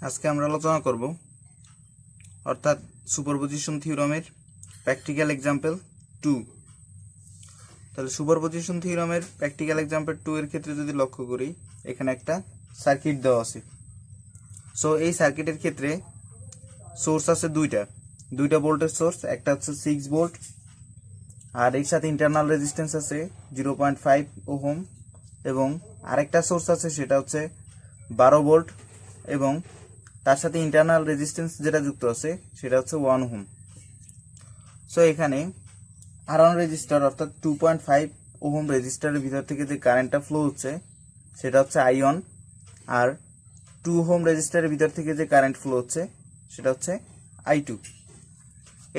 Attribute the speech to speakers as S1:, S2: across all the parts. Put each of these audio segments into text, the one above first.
S1: আজকে আমরা আলোচনা করব অর্থাৎ সুপারপজিশন থিওরামের প্র্যাকটিক্যাল এক্সাম্পল 2। তাহলে সুপারপজিশন থিওরামের প্র্যাকটিক্যাল এক্সাম্পল 2 এর ক্ষেত্রে যদি লক্ষ্য করি, এখানে একটা সার্কিট দেওয়া আছে। সো এই সার্কিটের ক্ষেত্রে সোর্স আছে দুইটা ভোল্টেজ সোর্স, একটা হচ্ছে 6 ভোল্ট আর এর সাথে ইন্টারনাল রেজিস্ট্যান্স আছে 0.5 ওহম, এবং আরেকটা সোর্স আছে সেটা হচ্ছে 12 ভোল্ট এবং তার সাথে ইন্টারনাল রেজিস্ট্যান্স যেটা যুক্ত আছে সেটা হচ্ছে 1 ওহম। সো এখানে R1 রেজিস্টার অর্থাৎ 2.5 ওহম রেজিস্টারের ভিতর থেকে যে কারেন্টটা ফ্লো হচ্ছে সেটা হচ্ছে I1, আর 2 ওহম রেজিস্টারের ভিতর থেকে যে কারেন্ট ফ্লো হচ্ছে সেটা হচ্ছে I2,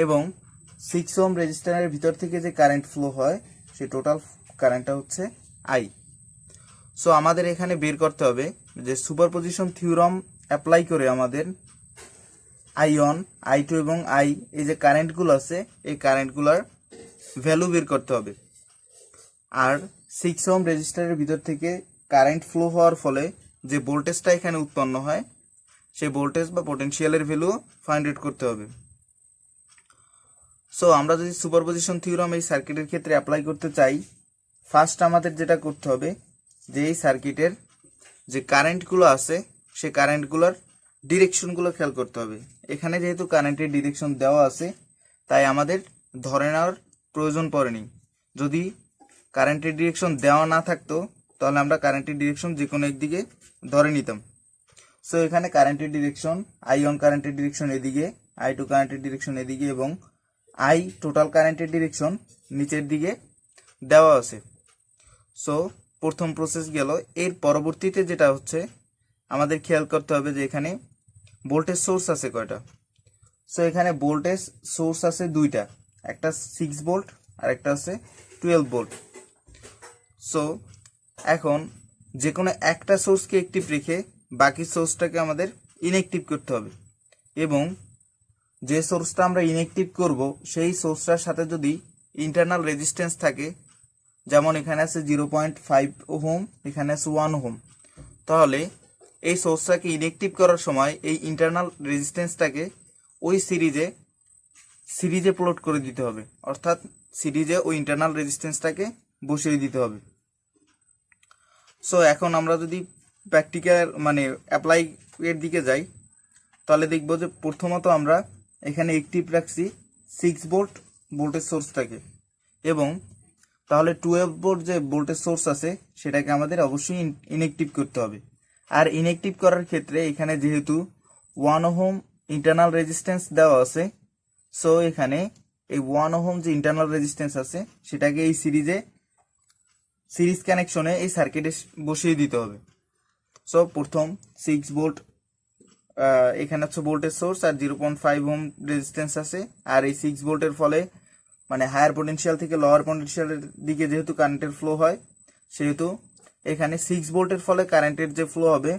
S1: এবং 6 ওহম রেজিস্টারের ভিতর থেকে যে কারেন্ট ফ্লো হয় সেই টোটাল কারেন্টটা হচ্ছে I। সো আমাদের এখানে বের করতে হবে যে সুপারপজিশন থিওরাম অ্যাপ্লাই করে আমাদের I1, I2 এবং I এই যে কারেন্টগুলো আছে এই কারেন্টগুলোর ভ্যালু বের করতে হবে। আর 6 ওহম রেজিস্টারের ভিতর থেকে কারেন্ট ফ্লো হওয়ার ফলে যে ভোল্টেজটা এখানে উৎপন্ন হয় সেই ভোল্টেজ বা পটেনশিয়ালের ভ্যালু ফাইন্ড আউট করতে হবে। সো আমরা যদি সুপারপজিশন থিওরাম এই সার্কিটের ক্ষেত্রে অ্যাপ্লাই করতে চাই, ফার্স্ট আমাদের যেটা করতে হবে যে এই সার্কিটের যে কারেন্টগুলো আছে সেই কারেন্টগুলোর ডিরেকশনগুলো খেয়াল করতে হবে। এখানে যেহেতু কারেন্টের ডিরেকশন দেওয়া আছে তাই আমাদের ধরে নেওয়ার প্রয়োজন পড়েনি। যদি কারেন্টের ডিরেকশন দেওয়া না থাকতো তাহলে আমরা কারেন্টের ডিরেকশন যে কোনো একদিকে ধরে নিতাম। সো এখানে কারেন্টের ডিরেকশন I1 কারেন্টের ডিরেকশন এদিকে, I2 কারেন্টের ডিরেকশন এদিকে এবং I টোটাল কারেন্টের ডিরেকশন নিচের দিকে দেওয়া আছে। সো প্রথম প্রসেস গেল। এর পরবর্তীতে যেটা হচ্ছে আমাদের খেয়াল করতে হবে যে এখানে ভোল্টেজ সোর্স আছে কয়টা। সো এখানে ভোল্টেজ সোর্স আছে দুইটা, একটা 6 ভোল্ট আর একটা আছে 12 ভোল্ট। সো এখন যে কোনো একটা সোর্সকে অ্যাক্টিভ রেখে বাকি সোর্সটাকে আমাদের ইনঅ্যাক্টিভ করতে হবে, এবং যে সোর্সটা আমরা ইনঅ্যাক্টিভ করব সেই সোর্সটার সাথে যদি ইন্টারনাল রেজিস্ট্যান্স থাকে, যেমন এখানে আছে 0.5 ওহম, এখানে আছে 1 ওহম, তাহলে এই সোর্সটাকে ইনঅ্যাক্টিভ করার সময় এই ইন্টারনাল রেজিস্ট্যান্সটাকে ওই সিরিজে প্লট করে দিতে হবে, অর্থাৎ সিরিজে ওই ইন্টারনাল রেজিস্ট্যান্সটাকে বসিয়ে দিতে হবে। সো এখন আমরা যদি প্র্যাকটিক্যাল অ্যাপ্লাই এর দিকে যাই তাহলে দেখব যে প্রথমত আমরা এখানে অ্যাক্টিভ রাখছি 6 ভোল্ট ভোল্টেজ সোর্সটাকে, এবং তাহলে 12 ভোল্ট যে ভোল্টেজ সোর্স আছে সেটাকে আমাদের অবশ্যই ইনঅ্যাক্টিভ করতে হবে। আর ইনঅ্যাক্টিভ করার ক্ষেত্রে এখানে যেহেতু 1 ওহম ইন্টারনাল রেজিস্ট্যান্স দেওয়া আছে, সো এখানে এই 1 ওহম যে ইন্টারনাল রেজিস্ট্যান্স আছে সেটাকে এই সিরিজ কানেকশনে এই সার্কিটে বসিয়ে দিতে হবে। সো প্রথম 6 ভোল্ট এখানে হচ্ছে ভোল্টেজ সোর্স আর 0.5 ওহম রেজিস্ট্যান্স আছে, আর এই 6 ভোল্টের ফলে হায়ার পটেনশিয়াল থেকে লোয়ার পটেনশিয়ালের দিকে যেহেতু কারেন্টের ফ্লো হয়, সেহেতু এখানে 6 ভোল্টের ফলে কারেন্টের যে ফ্লো হবে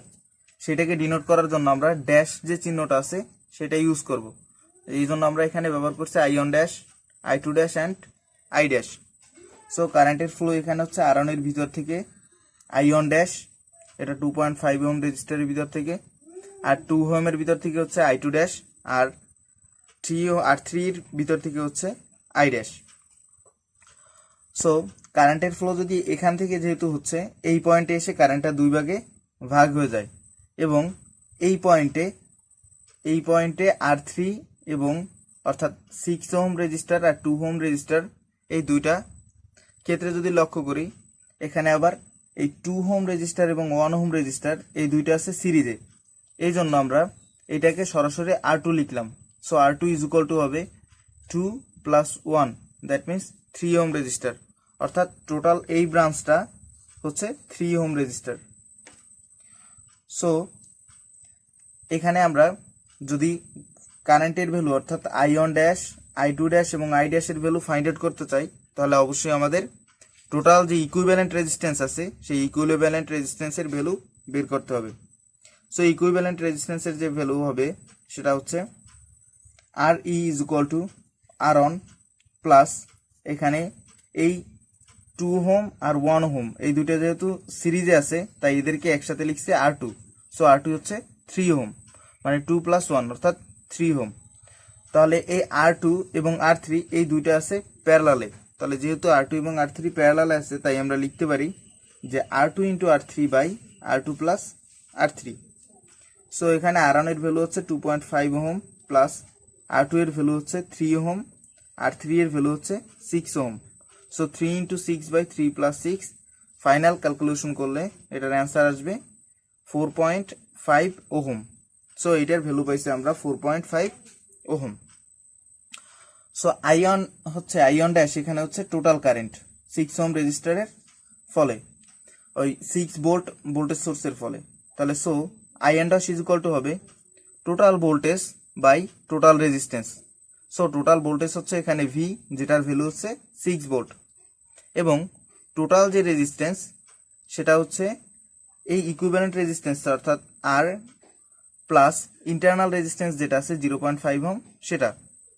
S1: সেটাকে ডিনোট করার জন্য আমরা ড্যাশ যে চিহ্নটা আছে সেটা ইউজ করব। এই জন্য আমরা এখানে ব্যবহার করছি I1 dash, I2 dash and I dash. So কারেন্টের ফ্লো এখানে হচ্ছে R1 এর ভিতর থেকে I1 ড্যাশ, এটা 2.5 ওহম রেজিস্টারের ভিতর থেকে, আর 2 ওহমের ভিতর থেকে হচ্ছে I2 ড্যাশ, আর 3 এর ভিতর থেকে হচ্ছে I ড্যাশ। সো কারেন্টের ফ্লো যদি এখান থেকে যেহেতু হচ্ছে এই পয়েন্টে এসে কারেন্টটা দুই ভাগে ভাগ হয়ে যায়, এবং এই পয়েন্টে R3 এবং অর্থাৎ 6 ওহম রেজিস্টার আর 2 ওহম রেজিস্টার এই দুইটা ক্ষেত্রে যদি লক্ষ্য করি, এখানে আবার এই 2 ওহম রেজিস্টার এবং 1 ওহম রেজিস্টার এই দুইটা আছে সিরিজে। এই জন্য আমরা এটাকে সরাসরি R2 লিখলাম। So R2 is equal to হবে 2 plus 1, that means 3 ohm register, অর্থাৎ টোটাল এই ব্রাঞ্চটা হচ্ছে 3 ওহম রেজিস্টার। সো এখানে আমরা যদি কারেন্টের ভ্যালু অর্থাৎ I1 ড্যাশ, I2 ড্যাশ এবং I ড্যাশের ভ্যালু ফাইন্ড আউট করতে চাই, তাহলে অবশ্যই আমাদের টোটাল যে ইকুইভ্যালেন্ট রেজিস্ট্যান্স আছে সেই ইকুইভ্যালেন্ট রেজিস্ট্যান্সের ভ্যালু বের করতে হবে। সো ইকুইভ্যালেন্ট রেজিস্ট্যান্সের যে ভ্যালু হবে সেটা হচ্ছে RE is equal two R1 plus এখানে এই 2 ওহম আর 1 ওহম এই দুটো যেহেতু সিরিজে আছে তাই এদেরকে একসাথে লিখছে R2। সো R2 হচ্ছে 3 ওহম, মানে 2 + 1 অর্থাৎ 3 ওহম। তাহলে এই R2 এবং R3 এই দুইটা আছে প্যারালালে। তাহলে যেহেতু R2 এবং R3 প্যারালালে আছে, তাই আমরা লিখতে পারি যে R2 × R3 by R2 + R3। So এখানে R1 এর ভ্যালু হচ্ছে 2.5 ওহম প্লাস R2 এর ভ্যালু হচ্ছে 3 ওহম, R3 এর ভ্যালু হচ্ছে 6 ohm. So 3 × 6 by 3 + 6, final calculation করলে এটার অ্যান্সার আসবে 4.5 ওহম। সো এটার ভ্যালু পাইছি আমরা 4.5 ওহম। সো আইয়ন ড্যাশ এখানে হচ্ছে টোটাল কারেন্ট 6 ওহম রেজিস্টারের ফলে, ওই 6 ভোল্ট ভোল্টেজ সোর্সের ফলে। তাহলে so I one dash is equal to হবে total voltage by total resistance. So total voltage হচ্ছে এখানে ভি, যেটার ভ্যালু হচ্ছে 6 ভোল্ট, এবং টোটাল যে রেজিস্ট্যান্স সেটা হচ্ছে এই ইকুইভ্যালেন্ট রেজিস্ট্যান্স অর্থাৎ আর প্লাস ইন্টারনাল রেজিস্ট্যান্স যেটা আছে 0.5 ওহম সেটা।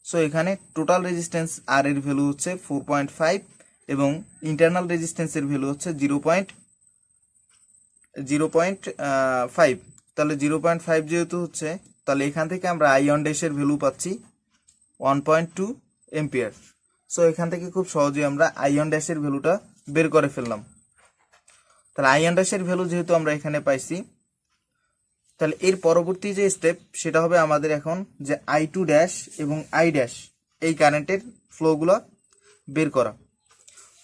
S1: সো এখানে টোটাল রেজিস্ট্যান্স আর এর ভ্যালু হচ্ছে 4.5 এবং ইন্টারনাল রেজিস্ট্যান্সের ভ্যালু হচ্ছে 0.5। তাহলে 0.5 যেহেতু হচ্ছে, তাহলে এখান থেকে আমরা আইয়ন ড্যাশের ভ্যালু পাচ্ছি 1.2 এম্পিয়ার। সো এখান থেকে খুব সহজেই আমরা আইয়ন ড্যাশের ভ্যালুটা বের করে ফেললাম। তাহলে আইয়ন ড্যাশের ভ্যালু যেহেতু আমরা এখানে পাইছি, তাহলে এর পরবর্তী যে স্টেপ সেটা হবে আমাদের এখন যে I2 ড্যাশ এবং I ড্যাশ এই কারেন্টের ফ্লোগুলো বের করা।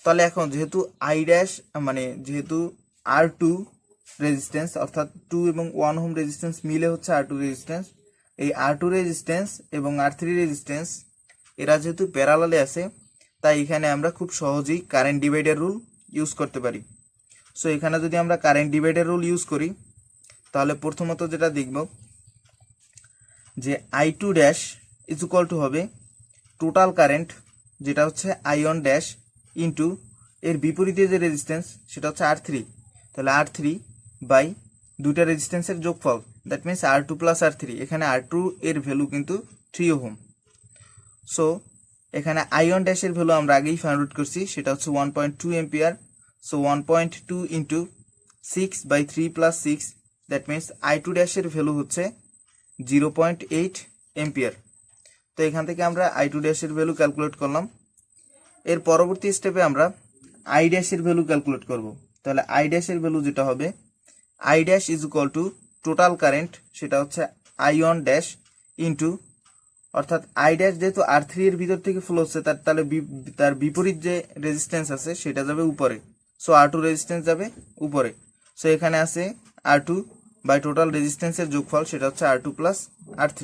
S1: তাহলে এখন যেহেতু I ড্যাশ যেহেতু R2 রেজিস্ট্যান্স অর্থাৎ 2 এবং 1 ওহম রেজিস্ট্যান্স মিলে হচ্ছে R2 রেজিস্ট্যান্স, এই R2 রেজিস্ট্যান্স এবং R3 রেজিস্ট্যান্স এরা যেহেতু প্যারালালে আছে, তাই এখানে আমরা খুব সহজেই কারেন্ট ডিভাইডার রুল ইউজ করতে পারি। সো এখানে যদি আমরা কারেন্ট ডিভাইডার রুল ইউজ করি, তাহলে প্রথমত যেটা দেখব যে I2 dash is equal to হবে টোটাল কারেন্ট, যেটা হচ্ছে আইয়ন ড্যাশ ইন্টু এর বিপরীতে যে রেজিস্ট্যান্স সেটা হচ্ছে R3। তাহলে R3 বাই দুইটা রেজিস্ট্যান্সের যোগফল, দ্যাট মিনস R2 + R3। এখানে R2 এর ভ্যালু কিন্তু 3 ওহম। সো এখানে আইয়ন ড্যাশের ভ্যালু আমরা আগেই ফাইন্ড আউট করছি, সেটা হচ্ছে 1.2 ampere. So 1.2 into 6/3 + 6, that means I2 ড্যাশের ভ্যালু হচ্ছে 0.8 এম্পিয়ার। তো এখান থেকে আমরা I2 ড্যাশের ভ্যালু ক্যালকুলেট করলাম। এর পরবর্তী স্টেপে আমরা I ড্যাশের ভ্যালু ক্যালকুলেট করব। তাহলে I ড্যাশের ভ্যালু যেটা হবে I dash is equal to total current, সেটা হচ্ছে আইয়ন ড্যাশ ইন্টু, অর্থাৎ I ড্যাশ যেহেতু R3 এর ভিতর থেকে ফ্লো হচ্ছে, তার বিপরীত যে রেজিস্ট্যান্স আছে সেটা যাবে উপরে। সো R2 রেজিস্ট্যান্স যাবে উপরে। সো এখানে আছে R2 বাই টোটাল রেজিস্ট্যান্সের যোগফল, সেটা হচ্ছে R2 + R3।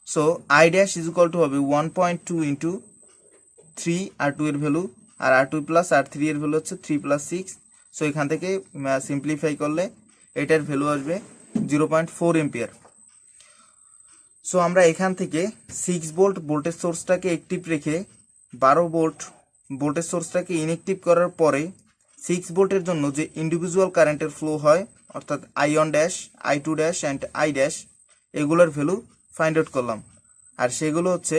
S1: So I dash is equal to হবে 1.2 ইন্টু 3 R2 এর ভ্যালু, আর R2 + R3 এর ভ্যালু হচ্ছে 3 + 6। সো এখান থেকে সিম্পলিফাই করলে এটার ভ্যালু আসবে 0.4 এম্পিয়ার। সো আমরা এখান থেকে 6 ভোল্ট ভোল্টেজ সোর্সটাকে অ্যাক্টিভ রেখে 12 ভোল্ট ভোল্টেজ সোর্সটাকে ইনঅ্যাক্টিভ করার পরে 6 ভোল্টের জন্য যে ইন্ডিভিজুয়াল কারেন্টের ফ্লো হয়, অর্থাৎ I one dash, I2 dash and I dash, এগুলোর ভ্যালু ফাইন্ড আউট করলাম। আর সেগুলো হচ্ছে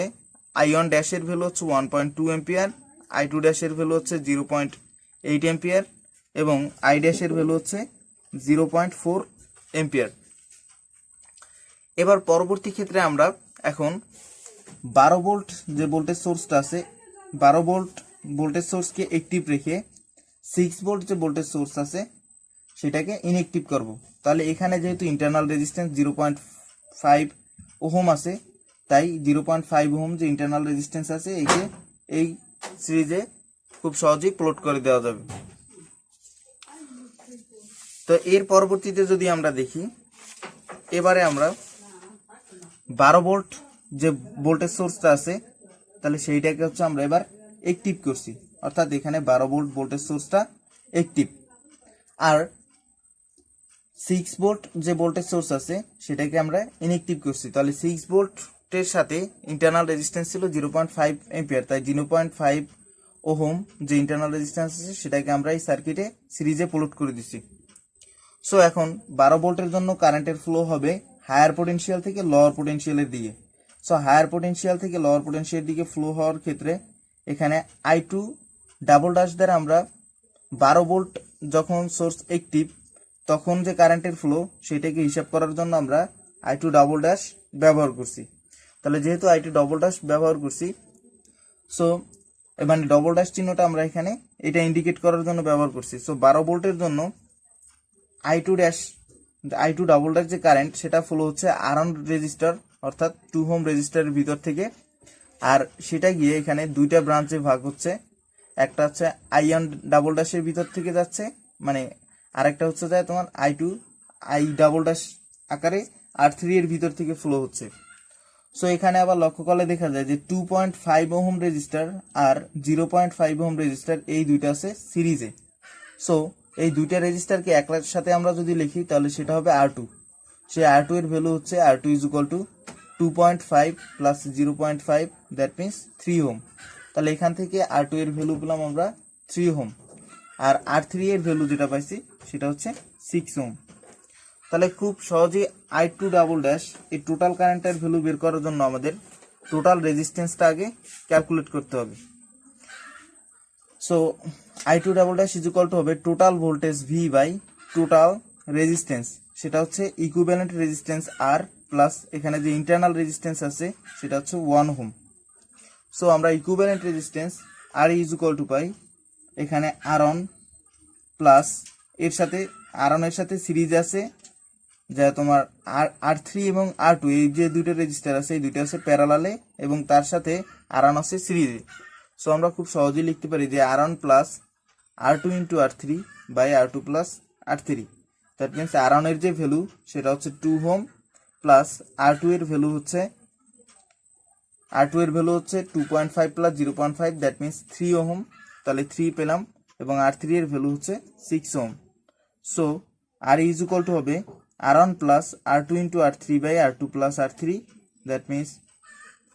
S1: আইয়ন ড্যাশের ভ্যালু হচ্ছে 1.2 এম্পিয়ার, I2 ড্যাশের ভ্যালু হচ্ছে 0.8 এম্পিয়ার এবং I ড্যাশের ভ্যালু হচ্ছে 0.4 এম্পিয়ার। এবার পরবর্তী ক্ষেত্রে আমরা এখন 12 ভোল্ট যে ভোল্টেজ সোর্সটা আছে, 12 ভোল্ট ভোল্টেজ সোর্সকে অ্যাক্টিভ রেখে 6 ভোল্ট যে ভোল্টেজ সোর্স আছে সেটাকে ইনঅ্যাক্টিভ করব। তাহলে এখানে যেহেতু ইন্টারনাল রেজিস্ট্যান্স 0.5 ওহম আছে, তাই 0.5 ওহম যে ইন্টারনাল রেজিস্ট্যান্স আছে একে এই সিরিজে খুব সহজেই প্লট করে দেওয়া যাবে। তো এর পরবর্তীতে যদি আমরা দেখি, এবারে আমরা 12 ভোল্ট যে ভোল্টেজ সোর্সটা আছে, তাহলে সেইটাকে হচ্ছে আমরা এবার অ্যাক্টিভ করছি, অর্থাৎ এখানে 12 ভোল্ট ভোল্টেজ সোর্সটা অ্যাক্টিভ। আর 6 ভোল্ট যে ভোল্টেজ সোর্স আছে সেটাকে আমরা ইনঅ্যাক্টিভ করছি। তাহলে 6 ভোল্টের সাথে ইন্টারনাল রেজিস্ট্যান্স ছিল 0.5 এম্পিয়ার, তাই 0.5 ওহম যে ইন্টারনাল রেজিস্ট্যান্স আছে সেটাকে আমরা এই সার্কিটে সিরিজে প্লট করে দিচ্ছি। সো এখন 12 ভোল্টের জন্য কারেন্টের ফ্লো হবে হায়ার পোটেনশিয়াল থেকে লোয়ার পোটেনশিয়ালের দিকে। সো হায়ার পোটেনশিয়াল থেকে লোয়ার পোটেনশিয়াল দিকে ফ্লো হওয়ার ক্ষেত্রে এখানে I2 ডাবল ড্যাশ দ্বারা আমরা 12 ভোল্ট যখন সোর্স অ্যাক্টিভ তখন যে কারেন্টের ফ্লো সেটাকে হিসাব করার জন্য আমরা I2 ডাবল ড্যাশ ব্যবহার করছি। তাহলে যেহেতু I2 ডাবল ড্যাশ ব্যবহার করছি, সো মানে ডবল ড্যাশ চিহ্নটা আমরা এখানে এটা ইন্ডিকেট করার জন্য ব্যবহার করছি। সো 12 ভোল্টের জন্য I2 ডাবল ড্যাশ যে কারেন্ট সেটা ফ্লো হচ্ছে আরন রেজিস্টার অর্থাৎ 2 ওহম রেজিস্টারের ভিতর থেকে, আর সেটা গিয়ে এখানে দুইটা ব্রাঞ্চে ভাগ হচ্ছে। একটা হচ্ছে I1 ডাবল ড্যাশের ভিতর থেকে যাচ্ছে, মানে আরেকটা হচ্ছে যায় তোমার I ডাবল ড্যাশ আকারে R3 এর ভিতর থেকে ফ্লো হচ্ছে। সো এখানে আবার লক্ষ্য করলে দেখা যায় যে 2.5 ওহম রেজিস্টার আর 0.5 ওহম রেজিস্টার এই দুইটা আছে সিরিজে। সো এই দুইটা রেজিস্টারকে একলার সাথে আমরা যদি লিখি তাহলে সেটা হবে R2। সেই R2 এর ভ্যালু হচ্ছে R2 is equal two 2.5 plus 0.5 that means 3 ohm. তাহলে এখান থেকে R2 এর ভ্যালু পেলাম আমরা 3 ওহম, আর R3 এর ভ্যালু যেটা পাইছি সেটা হচ্ছে 6 ওহম। তাহলে খুব সহজেই I2 ডাবল ড্যাশ এই টোটাল কারেন্টের ভ্যালু বের করার জন্য আমাদের টোটাল রেজিস্ট্যান্সটা আগে ক্যালকুলেট করতে হবে। So I2 double dash is equal to হবে total voltage V by total resistance, সেটা হচ্ছে ইকুইভ্যালেন্ট রেজিস্ট্যান্স R প্লাস এখানে যে ইন্টারনাল রেজিস্ট্যান্স আছে সেটা হচ্ছে 1 ওহম। সো আমরা equivalent resistance R is equal to পাই এখানে R1 প্লাস এর সাথে R1 এর সাথে সিরিজ আছে যা তোমার R3 এবং R2 এই যে দুইটা রেজিস্টার আছে এই দুইটা আছে প্যারালালে এবং তার সাথে R1 আছে সিরিজে। সো আমরা খুব সহজেই লিখতে পারি যে R1 plus R2 into R3 by R2 plus R3। That means R1 এর যে ভ্যালু সেটা হচ্ছে 2 ওহম প্লাস R2 এর ভ্যালু হচ্ছে 2.5 প্লাস 0.5 দ্যাট মিনস 3 ওহম। তাহলে 3 পেলাম এবং R3 এর ভ্যালু হচ্ছে 6 ohm. So R is equal to হবে R1 plus R2 into R3 by R2 plus R3 that means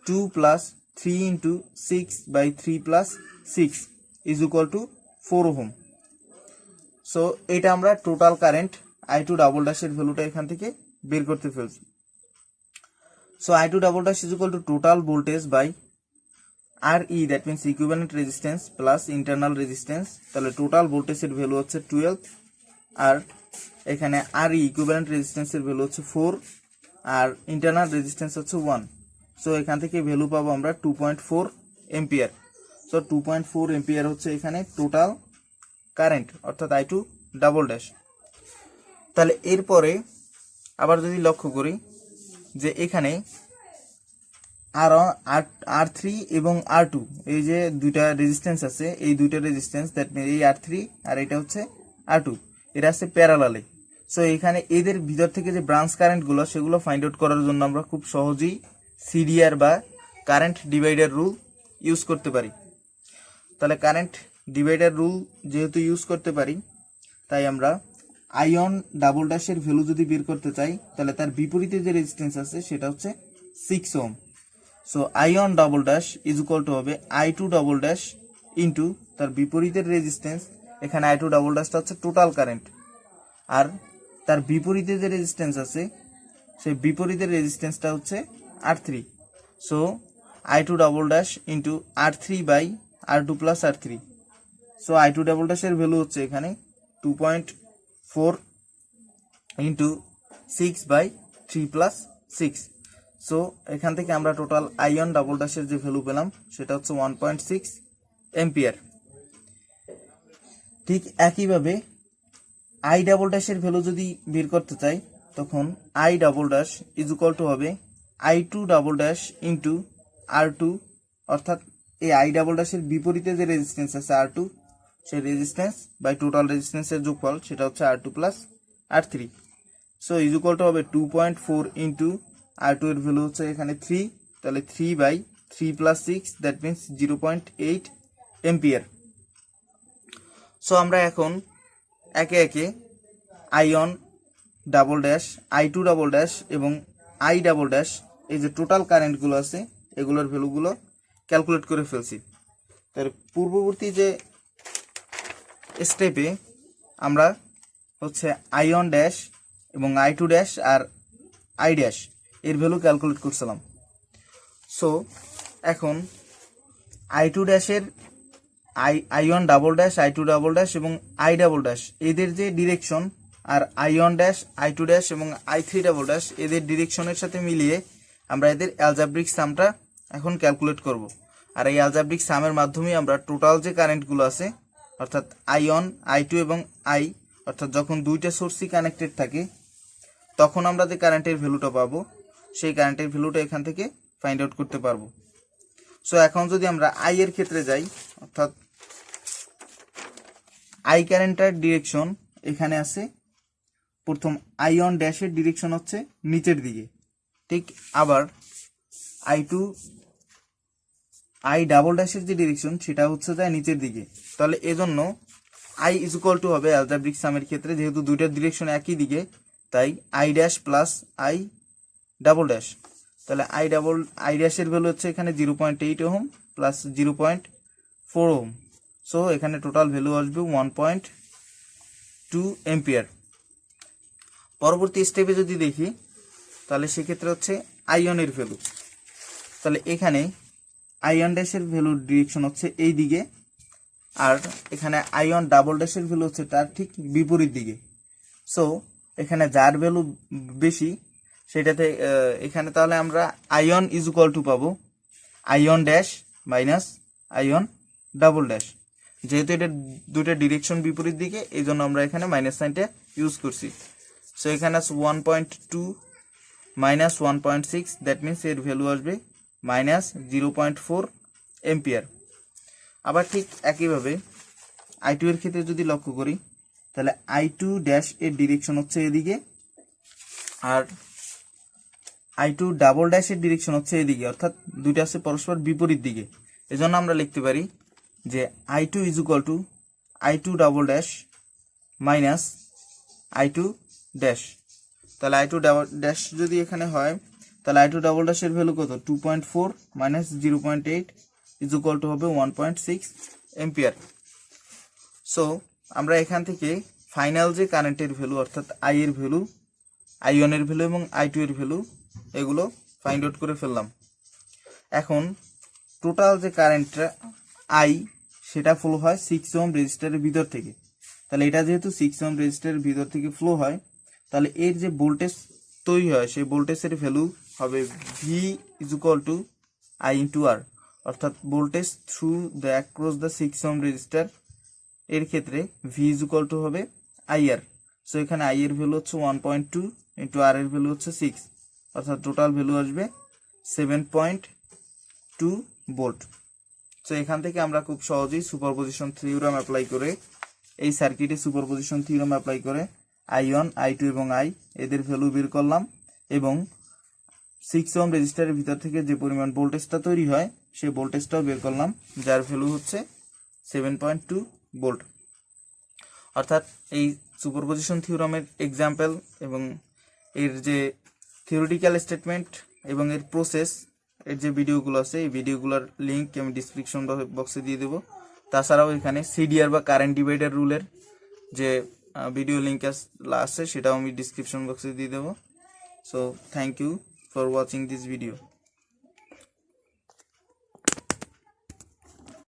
S1: 2 plus 3 into 6 by 3 plus 6 is equal to 4 ohm. So এটা আমরা total current I2 double ড্যাশের ভ্যালুটা এখান থেকে বের করতে ফেলছি। So I2 double dash is equal to total voltage by RE that means equivalent resistance plus internal resistance. তাহলে টোটাল ভোল্টেজের ভ্যালু হচ্ছে 12 আর এখানে RE ইকুইভ্যালেন্ট রেজিস্ট্যান্সের ভ্যালু হচ্ছে 4 আর ইন্টারনাল রেজিস্ট্যান্স হচ্ছে 1। সো এখান থেকে ভ্যালু পাবো আমরা 2.4 এম্পিয়ার। সো 2.4 এম্পিয়ার হচ্ছে এখানে টোটাল কারেন্ট অর্থাৎ I2 ডাবল ড্যাশ। তাহলে এরপরে আবার যদি লক্ষ্য করি যে এখানে R3 এবং R2 এই যে দুইটা রেজিস্ট্যান্স আছে এই দুইটা রেজিস্ট্যান্স দ্যাট মিন এই R3 আর এটা হচ্ছে R2 এরা আছে প্যারালালে। সো এখানে এদের ভিতর থেকে যে ব্রাঞ্চ কারেন্টগুলো সেগুলো ফাইন্ড আউট করার জন্য আমরা খুব সহজেই সিডিআর বা কারেন্ট ডিভাইডার রুল ইউজ করতে পারি। তাহলে কারেন্ট ডিভাইডার রুল যেহেতু ইউজ করতে পারি তাই আমরা I1 ডাবল ড্যাশের ভ্যালু যদি বের করতে চাই তাহলে তার বিপরীতে যে রেজিস্ট্যান্স আছে সেটা হচ্ছে 6 ohm. So I1 double dash is equal to হবে I2 ডাবল ড্যাশ ইন্টু তার বিপরীতের রেজিস্ট্যান্স, এখানে I2 ডাবল ড্যাশটা হচ্ছে টোটাল কারেন্ট আর তার বিপরীতে যে রেজিস্ট্যান্স আছে সেই বিপরীতের রেজিস্ট্যান্সটা হচ্ছে R3। So I2 double dash into R3 by R2 plus R3। So I2 double ড্যাশের ভ্যালু হচ্ছে এখানে 2.4 ইন্টু 6 বাই 3 প্লাস 6। সো এখান থেকে আমরা টোটাল I1 ডাবল ড্যাশের যে ভ্যালু পেলাম সেটা হচ্ছে 1.6 এম্পিয়ার। ঠিক একইভাবে I ডাবল ড্যাশের ভ্যালু যদি বের করতে চাই তখন I double dash is equal to হবে I2 double dash into R2 অর্থাৎ এই I ডাবল ড্যাশের বিপরীতে যে রেজিস্ট্যান্স আছে R2 সেই রেজিস্ট্যান্স বাই টোটাল রেজিস্ট্যান্সের যোগফল সেটা হচ্ছে R2 plus R3। So is equal to হবে 2.4 ইন্টু R2 এর ভ্যালু হচ্ছে এখানে 3, তাহলে 3 by 3 plus 6 that means 0.8 ampere. So আমরা এখন একে একে I1 double dash I2 double dash এবং I ডাবল ড্যাশ এই যে টোটাল কারেন্টগুলো আছে এগুলোর ভ্যালুগুলো ক্যালকুলেট করে ফেলছি। তার পূর্ববর্তী যে স্টেপে আমরা হচ্ছে I1 ড্যাশ এবং I2 ড্যাশ আর I ড্যাশ এর ভ্যালু ক্যালকুলেট করছিলাম। সো এখন I2 ড্যাশের I1 double dash I2 double dash এবং I ডাবল ড্যাশ এদের যে ডিরেকশন আর I1 ড্যাশ I2 ড্যাশ এবং I3 ডাবল ড্যাশ এদের ডিরেকশনের সাথে মিলিয়ে আমরা এদের অ্যালজাব্রিক সামটা এখন ক্যালকুলেট করব। আর এই অ্যালজাব্রিক সামের মাধ্যমে আমরা টোটাল যে কারেন্টগুলো আছে অর্থাৎ I1 I2 এবং I অর্থাৎ যখন দুইটা সোর্সই কানেক্টেড থাকে তখন আমরা যে কারেন্টের ভ্যালুটা পাবো সেই কারেন্টের ভ্যালুটা এখান থেকে ফাইন্ড আউট করতে পারবো। সো এখন যদি আমরা I এর ক্ষেত্রে যাই, অর্থাৎ I কারেন্টের ডিরেকশন এখানে আছে, প্রথম I1 ড্যাশের ডিরেকশন হচ্ছে নিচের দিকে, ঠিক আবার I2 I ডাবল ড্যাশের যে ডিরেকশন সেটা হচ্ছে যায় নিচের দিকে। তাহলে এজন্য I ইজ ইকুয়াল টু হবে অ্যালজাব্রিক সামের ক্ষেত্রে যেহেতু দুইটার ডিরেকশন একই দিকে তাই I dash plus I double dash. তাহলে I ড্যাশের ভ্যালু হচ্ছে এখানে 0.8 ওহম প্লাস 0.4 ওহম। সো এখানে টোটাল ভ্যালু আসবে 1.2 এম্পিয়ার। পরবর্তী স্টেপে যদি দেখি তাহলে সেক্ষেত্রে হচ্ছে I1 এর ভ্যালু। তাহলে এখানে I1 ড্যাশের ভ্যালুর ডিরেকশন হচ্ছে এই দিকে আর এখানে I1 ডাবল ড্যাশের ভ্যালু হচ্ছে তার ঠিক বিপরীত দিকে। সো এখানে যার ভ্যালু বেশি সেটাতে এখানে তাহলে আমরা I1 ইজ ইকুয়াল টু পাবো I1 dash minus I1 double dash. যেহেতু এটা দুইটা ডিরেকশন বিপরীত দিকে এই জন্য আমরা এখানে মাইনাস সাইনটা ইউজ করছি। সো এখানে 1.2 মাইনাস 1.6 দ্যাট মিনস এর ভ্যালু আসবে মাইনাস 0.4 এম্পিয়ার। আবার ঠিক একইভাবে I2 এর ক্ষেত্রে যদি লক্ষ্য করি তাহলে I2 ড্যাশ এর ডিরেকশন হচ্ছে এদিকে আর I2 ডাবল ড্যাশের ডিরেকশন হচ্ছে এদিকে, অর্থাৎ দুইটা আছে পরস্পর বিপরীত দিকে। এজন্য আমরা লিখতে পারি যে I2 is equal two I2 double dash minus I2 dash. তাহলে I2 ডাবল ড্যাশ যদি এখানে হয় তাহলে I2 ডাবল ড্যাশের ভ্যালু কত 2.4 মাইনাস 0.8 ইজ ইকুয়াল টু হবে 1.6 এম্পিয়ার। সো আমরা এখান থেকে ফাইনাল যে কারেন্টের ভ্যালু অর্থাৎ I এর ভ্যালু, I1 এর ভ্যালু এবং I2 এর ভ্যালু এগুলো ফাইন্ড আউট করে ফেললাম। এখন টোটাল যে কারেন্টটা I সেটা ফ্লো হয় 6 ওহম রেজিস্টারের ভিতর থেকে। তাহলে এটা যেহেতু 6 ওহম রেজিস্টারের ভিতর থেকে ফ্লো হয় তাহলে এর যে ভোল্টেজ তৈরি হয় সেই ভোল্টেজের ভ্যালু হবে V is equal two I into R, অর্থাৎ voltage through the across the 6 ohm register এর ক্ষেত্রে V ইজ ইকুয়াল টু হবে IR। সো এখানে I এর ভ্যালু হচ্ছে 1.2 ইন্টু R এর ভ্যালু হচ্ছে 6, অর্থাৎ টোটাল ভ্যালু আসবে 7.2 ভোল্ট। সো এখান থেকে আমরা খুব সহজেই সুপারপজিশন থিওরাম অ্যাপ্লাই করে এই সার্কিটে সুপারপজিশন থিওরাম অ্যাপ্লাই করে I1 I2 এবং I এদের ভ্যালু বের করলাম এবং 6 ওহম রেজিস্টারের ভিতর থেকে যে পরিমাণ ভোল্টেজটা তৈরি হয় সেই ভোল্টেজটাও বের করলাম যার ভ্যালু হচ্ছে 7.2 ভোল্ট। অর্থাৎ এই সুপারপজিশন থিওরামের এক্সাম্পল এবং এর যে থিওরিটিক্যাল স্টেটমেন্ট এবং এর প্রসেস এর যে ভিডিওগুলো আছে এই ভিডিওগুলোর লিঙ্ক আমি ডিসক্রিপশন বক্সে দিয়ে দেবো। তাছাড়াও এখানে CDR বা কারেন্ট ডিভাইডার রুলের যে ভিডিও লিঙ্ক আছে সেটাও আমি ডিসক্রিপশন বক্সে দিয়ে দেবো। So thank you for watching this video.